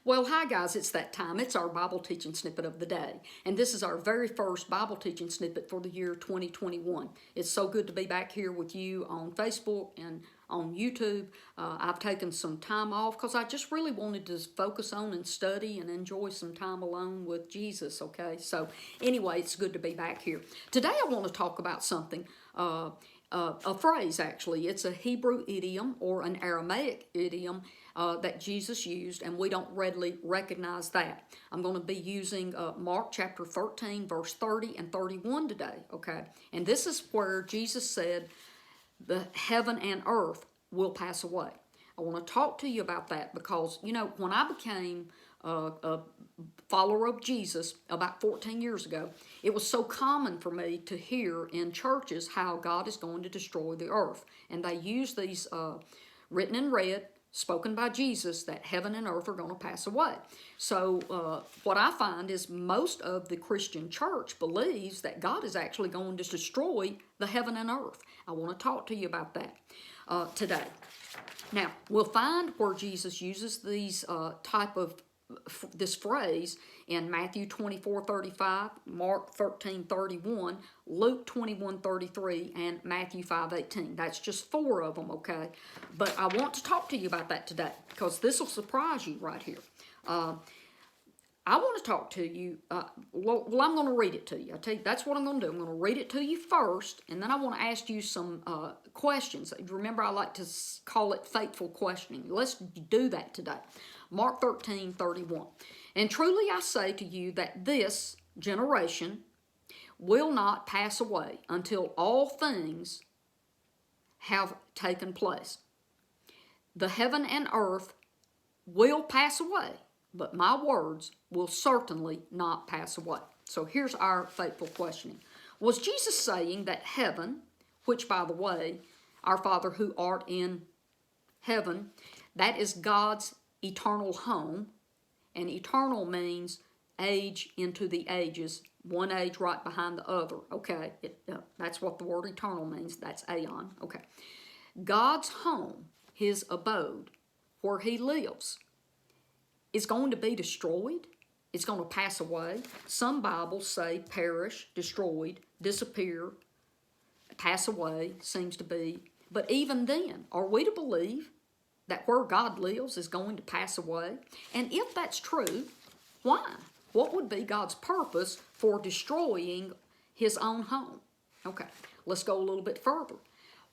Well, hi guys, it's that time. It's our Bible teaching snippet of the day. And this is our very first Bible teaching snippet for the year 2021. It's so good to be back here with you on Facebook and on YouTube. I've taken some time off because I just really wanted to focus on and study and enjoy some time alone with Jesus, okay? So anyway, it's good to be back here. Today I want to talk about something, a phrase actually. It's a Hebrew idiom or an Aramaic idiom that Jesus used, and we don't readily recognize that. I'm going to be using Mark chapter 13, verse 30 and 31 today, okay? And this is where Jesus said, the heaven and earth will pass away. I want to talk to you about that because, you know, when I became a follower of Jesus about 14 years ago, it was so common for me to hear in churches how God is going to destroy the earth. And they use these written in red, spoken by Jesus, that heaven and earth are going to pass away. So what I find is most of the Christian church believes that God is actually going to destroy the heaven and earth. I want to talk to you about that today. Now, we'll find where Jesus uses these this phrase in Matthew 24:35, Mark 13:31, Luke 21:33, and Matthew 5:18. That's just 4 of them, okay? But I want to talk to you about that today because this will surprise you right here. I want to talk to you, well, I'm going to read it to you. I tell you, that's what I'm going to do. I'm going to read it to you first, and then I want to ask you some questions. Remember, I like to call it faithful questioning. Let's do that today. Mark 13:31. And truly I say to you that this generation will not pass away until all things have taken place. The heaven and earth will pass away, but my words will certainly not pass away. So here's our faithful questioning. Was Jesus saying that heaven, which by the way, our Father who art in heaven, that is God's eternal home, and eternal means age into the ages, one age right behind the other, okay? That's what the word eternal means. That's aeon, okay? God's home, his abode, where he lives, is going to be destroyed. It's going to pass away. Some Bibles say perish, destroyed, disappear, pass away, seems to be. But even then, are we to believe that where God lives is going to pass away? And if that's true, why? What would be God's purpose for destroying his own home? Okay, let's go a little bit further.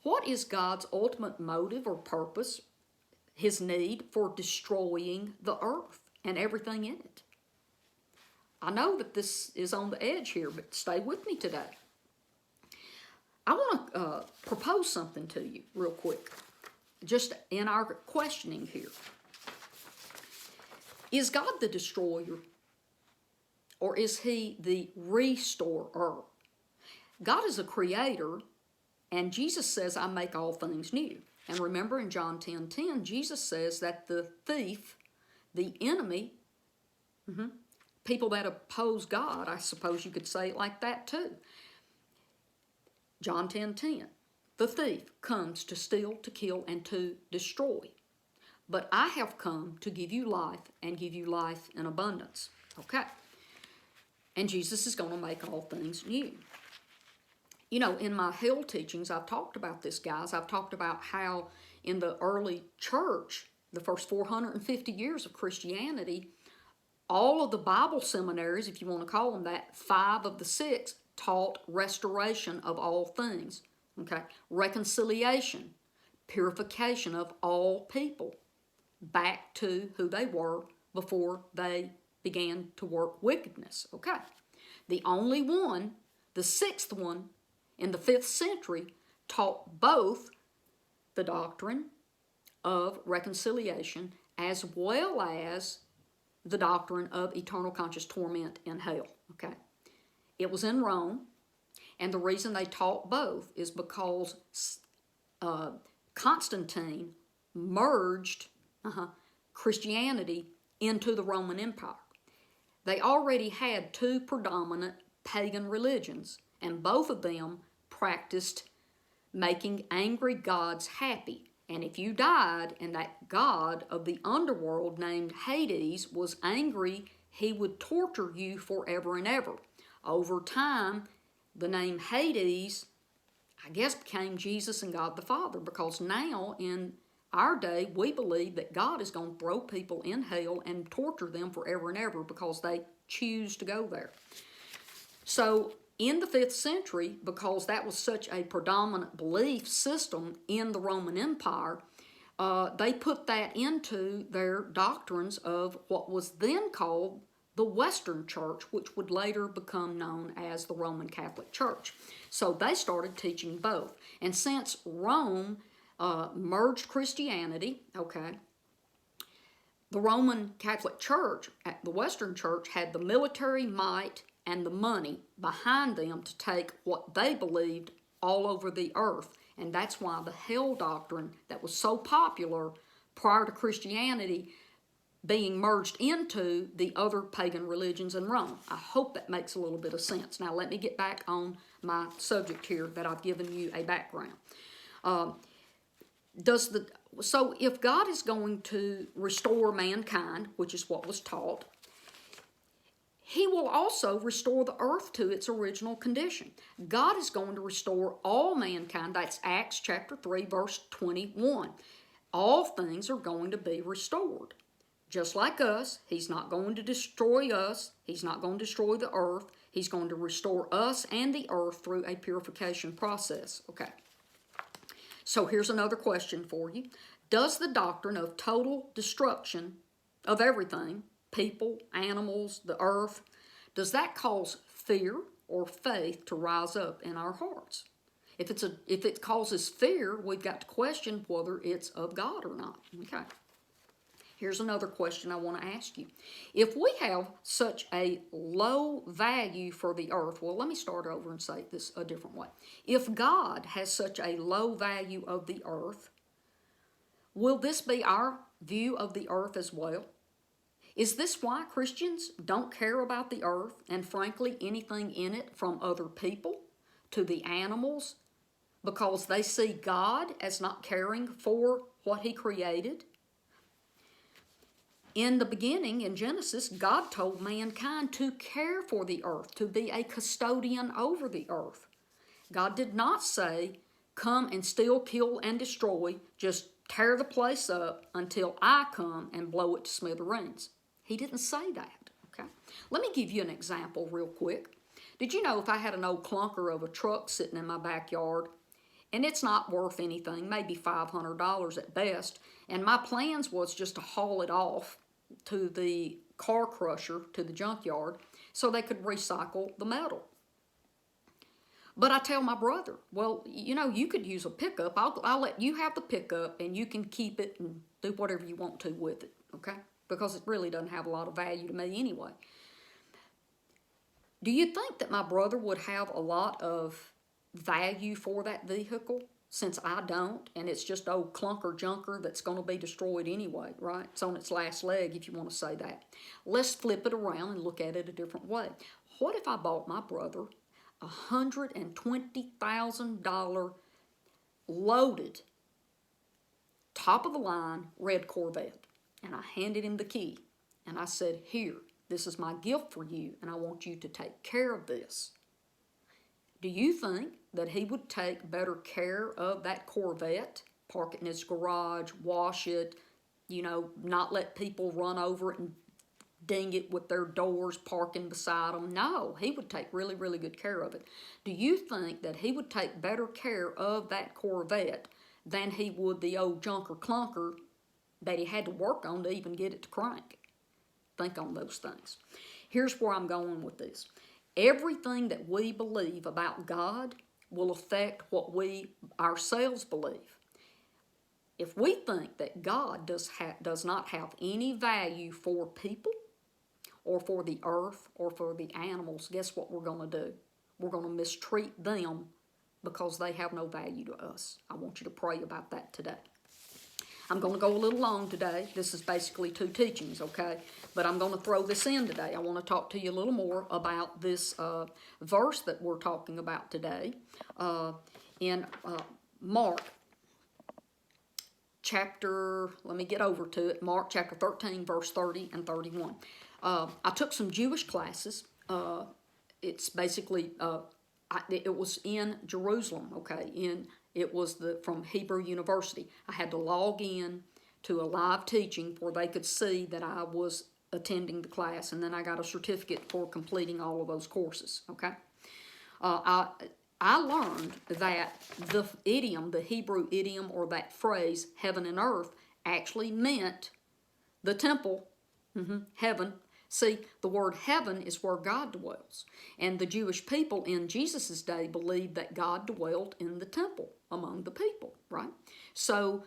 What is God's ultimate motive or purpose, his need for destroying the earth and everything in it? I know that this is on the edge here, but stay with me today. I want to propose something to you real quick, just in our questioning here. Is God the destroyer, or is he the restorer? God is a creator, and Jesus says, I make all things new. And remember in John 10:10, Jesus says that the thief, the enemy, people that oppose God, I suppose you could say it like that too. John 10:10, the thief comes to steal, to kill, and to destroy. But I have come to give you life and give you life in abundance. Okay. And Jesus is going to make all things new. You know, in my Hill teachings, I've talked about this, guys. I've talked about how in the early church, the first 450 years of Christianity, all of the Bible seminaries, if you want to call them that, 5 of the 6 taught restoration of all things. Okay, reconciliation, purification of all people back to who they were before they began to work wickedness. Okay, the only one, the 6th one in the 5th century, taught both the doctrine of reconciliation as well as the doctrine of eternal conscious torment in hell. Okay, it was in Rome. And the reason they taught both is because Constantine merged Christianity into the Roman Empire. They already had 2 predominant pagan religions, and both of them practiced making angry gods happy. And if you died and that god of the underworld named Hades was angry, he would torture you forever and ever. Over time, the name Hades, I guess, became Jesus and God the Father, because now in our day, we believe that God is going to throw people in hell and torture them forever and ever because they choose to go there. So in the 5th century, because that was such a predominant belief system in the Roman Empire, they put that into their doctrines of what was then called the Western Church, which would later become known as the Roman Catholic Church. So they started teaching both. And since Rome merged Christianity, the Roman Catholic Church, the Western Church, had the military might and the money behind them to take what they believed all over the earth. And that's why the hell doctrine that was so popular prior to Christianity being merged into the other pagan religions in Rome. I hope that makes a little bit of sense. Now let me get back on my subject here that I've given you a background. So if God is going to restore mankind, which is what was taught, he will also restore the earth to its original condition. God is going to restore all mankind. That's Acts chapter 3, verse 21. All things are going to be restored. Just like us, he's not going to destroy us. He's not going to destroy the earth. He's going to restore us and the earth through a purification process. Okay. So here's another question for you. Does the doctrine of total destruction of everything, people, animals, the earth, does that cause fear or faith to rise up in our hearts? If it causes fear, we've got to question whether it's of God or not. Okay. Here's another question I want to ask you. If we have such a low value for the earth, well, let me start over and say this a different way. If God has such a low value of the earth, will this be our view of the earth as well? Is this why Christians don't care about the earth and, frankly, anything in it, from other people to the animals, because they see God as not caring for what he created? In the beginning, in Genesis, God told mankind to care for the earth, to be a custodian over the earth. God did not say, come and steal, kill, and destroy, just tear the place up until I come and blow it to smithereens. He didn't say that, okay? Let me give you an example real quick. Did you know if I had an old clunker of a truck sitting in my backyard, and it's not worth anything, maybe $500 at best, and my plans was just to haul it off to the car crusher, to the junkyard, so they could recycle the metal. But I tell my brother, well, you know, you could use a pickup. I'll let you have the pickup, and you can keep it and do whatever you want to with it, okay? Because it really doesn't have a lot of value to me anyway. Do you think that my brother would have a lot of value for that vehicle, since I don't, and it's just old clunker junker that's going to be destroyed anyway, right? It's on its last leg, if you want to say that. Let's flip it around and look at it a different way. What if I bought my brother a $120,000 loaded, top-of-the-line red Corvette, and I handed him the key, and I said, here, this is my gift for you, and I want you to take care of this? Do you think that he would take better care of that Corvette, park it in his garage, wash it, you know, not let people run over it and ding it with their doors parking beside them? No, he would take really, really good care of it. Do you think that he would take better care of that Corvette than he would the old junker clunker that he had to work on to even get it to crank? Think on those things. Here's where I'm going with this. Everything that we believe about God will affect what we ourselves believe. If we think that God does not have any value for people or for the earth or for the animals, guess what we're going to do? We're going to mistreat them because they have no value to us. I want you to pray about that today. I'm going to go a little long today. This is basically 2 teachings, okay? But I'm going to throw this in today. I want to talk to you a little more about this verse that we're talking about today in Mark let me get over to it, Mark chapter 13, verse 30 and 31. I took some Jewish classes. It's basically, it was in Jerusalem, okay, it was from Hebrew University. I had to log in to a live teaching where they could see that I was attending the class, and then I got a certificate for completing all of those courses, okay? I learned that the idiom, the Hebrew idiom or that phrase, heaven and earth, actually meant the temple, heaven. See, the word heaven is where God dwells. And the Jewish people in Jesus' day believed that God dwelled in the temple among the people, right? So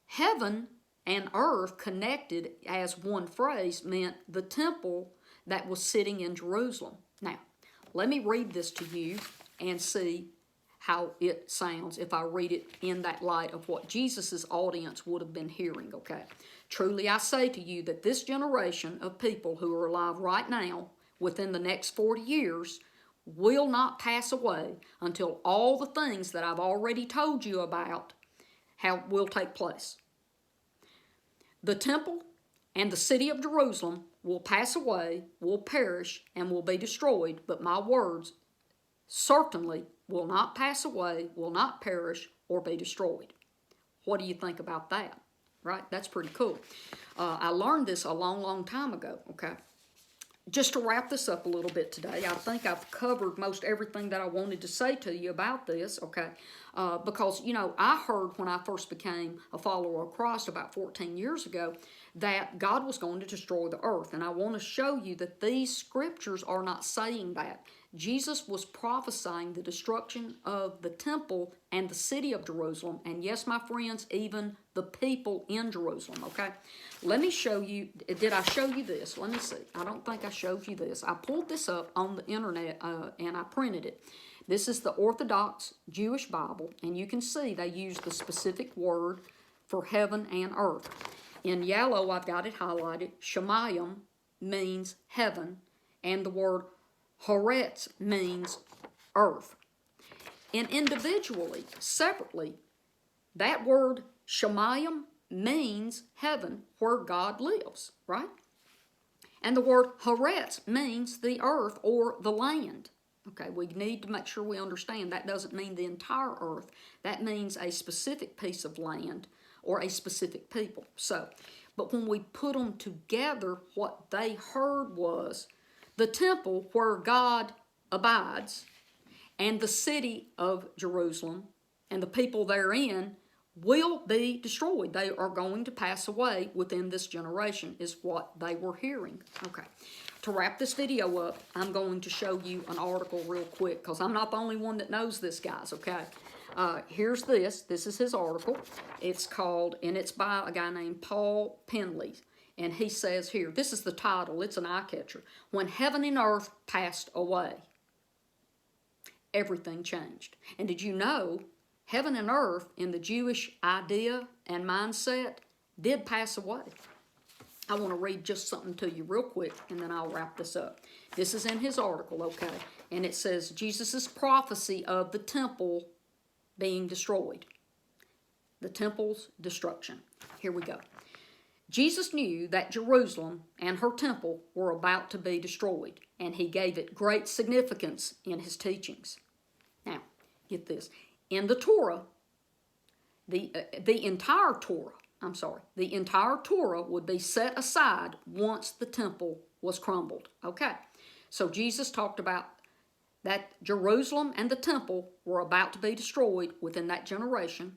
heaven and earth connected as one phrase meant the temple that was sitting in Jerusalem. Now, let me read this to you and see how it sounds if I read it in that light of what Jesus' audience would have been hearing, okay? Truly I say to you that this generation of people who are alive right now, within the next 40 years, will not pass away until all the things that I've already told you about will take place. The temple and the city of Jerusalem will pass away, will perish, and will be destroyed, but my words certainly will not pass away, will not perish, or be destroyed. What do you think about that? Right? That's pretty cool. I learned this a long, long time ago, okay? Just to wrap this up a little bit today, I think I've covered most everything that I wanted to say to you about this, okay? Because, you know, I heard when I first became a follower of Christ about 14 years ago that God was going to destroy the earth. And I want to show you that these scriptures are not saying that. Jesus was prophesying the destruction of the temple and the city of Jerusalem. And yes, my friends, even the people in Jerusalem, okay? Let me show you. Did I show you this? Let me see. I don't think I showed you this. I pulled this up on the internet and I printed it. This is the Orthodox Jewish Bible, and you can see they use the specific word for heaven and earth. In yellow, I've got it highlighted. Shemayim means heaven, and the word Haaretz means earth. And individually, separately, that word Shemayim means heaven where God lives, right? And the word Haaretz means the earth or the land. Okay, we need to make sure we understand that doesn't mean the entire earth. That means a specific piece of land or a specific people. So, but when we put them together, what they heard was the temple where God abides and the city of Jerusalem and the people therein will be destroyed. They are going to pass away within this generation is what they were hearing. Okay. To wrap this video up, I'm going to show you an article real quick because I'm not the only one that knows this, guys, okay? Here's this. This is his article. It's called, and it's by a guy named Paul Penley. And he says here, this is the title. It's an eye-catcher. When heaven and earth passed away, everything changed. And did you know heaven and earth in the Jewish idea and mindset did pass away? I want to read just something to you real quick, and then I'll wrap this up. This is in his article, okay? And it says, Jesus' prophecy of the temple being destroyed. The temple's destruction. Here we go. Jesus knew that Jerusalem and her temple were about to be destroyed, and he gave it great significance in his teachings. Now, get this. In the Torah, the entire Torah would be set aside once the temple was crumbled. Okay, so Jesus talked about that Jerusalem and the temple were about to be destroyed within that generation.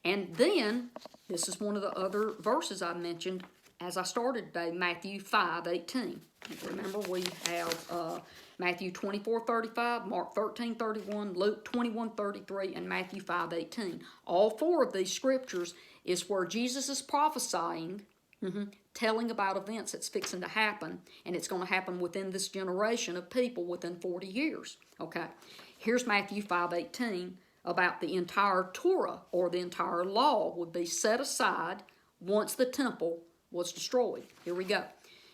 And then, this is one of the other verses I mentioned as I started today, Matthew 5:18. Remember, we have Matthew 24:35, Mark 13:31, Luke 21:33, and Matthew 5:18. All four of these scriptures is where Jesus is prophesying, telling about events that's fixing to happen, and it's going to happen within this generation of people within 40 years. Okay, here's Matthew 5:18 about the entire Torah or the entire law would be set aside once the temple was destroyed. Here we go.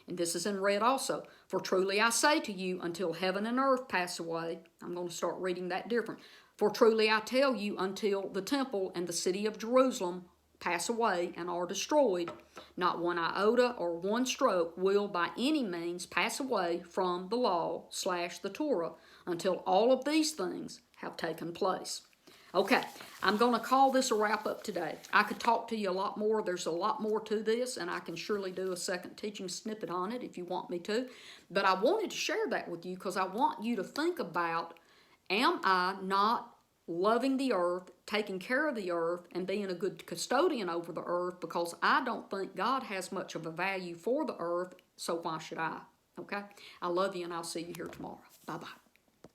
And this is in red also. For truly I say to you, until heaven and earth pass away, I'm going to start reading that different. For truly I tell you, until the temple and the city of Jerusalem pass away and are destroyed, not one iota or one stroke will by any means pass away from the law / the Torah until all of these things have taken place. Okay, I'm going to call this a wrap up today. I could talk to you a lot more. There's a lot more to this, and I can surely do a second teaching snippet on it if you want me to. But I wanted to share that with you because I want you to think about, am I not loving the earth, taking care of the earth, and being a good custodian over the earth, because I don't think God has much of a value for the earth, so why should I? Okay? I love you, and I'll see you here tomorrow. Bye-bye.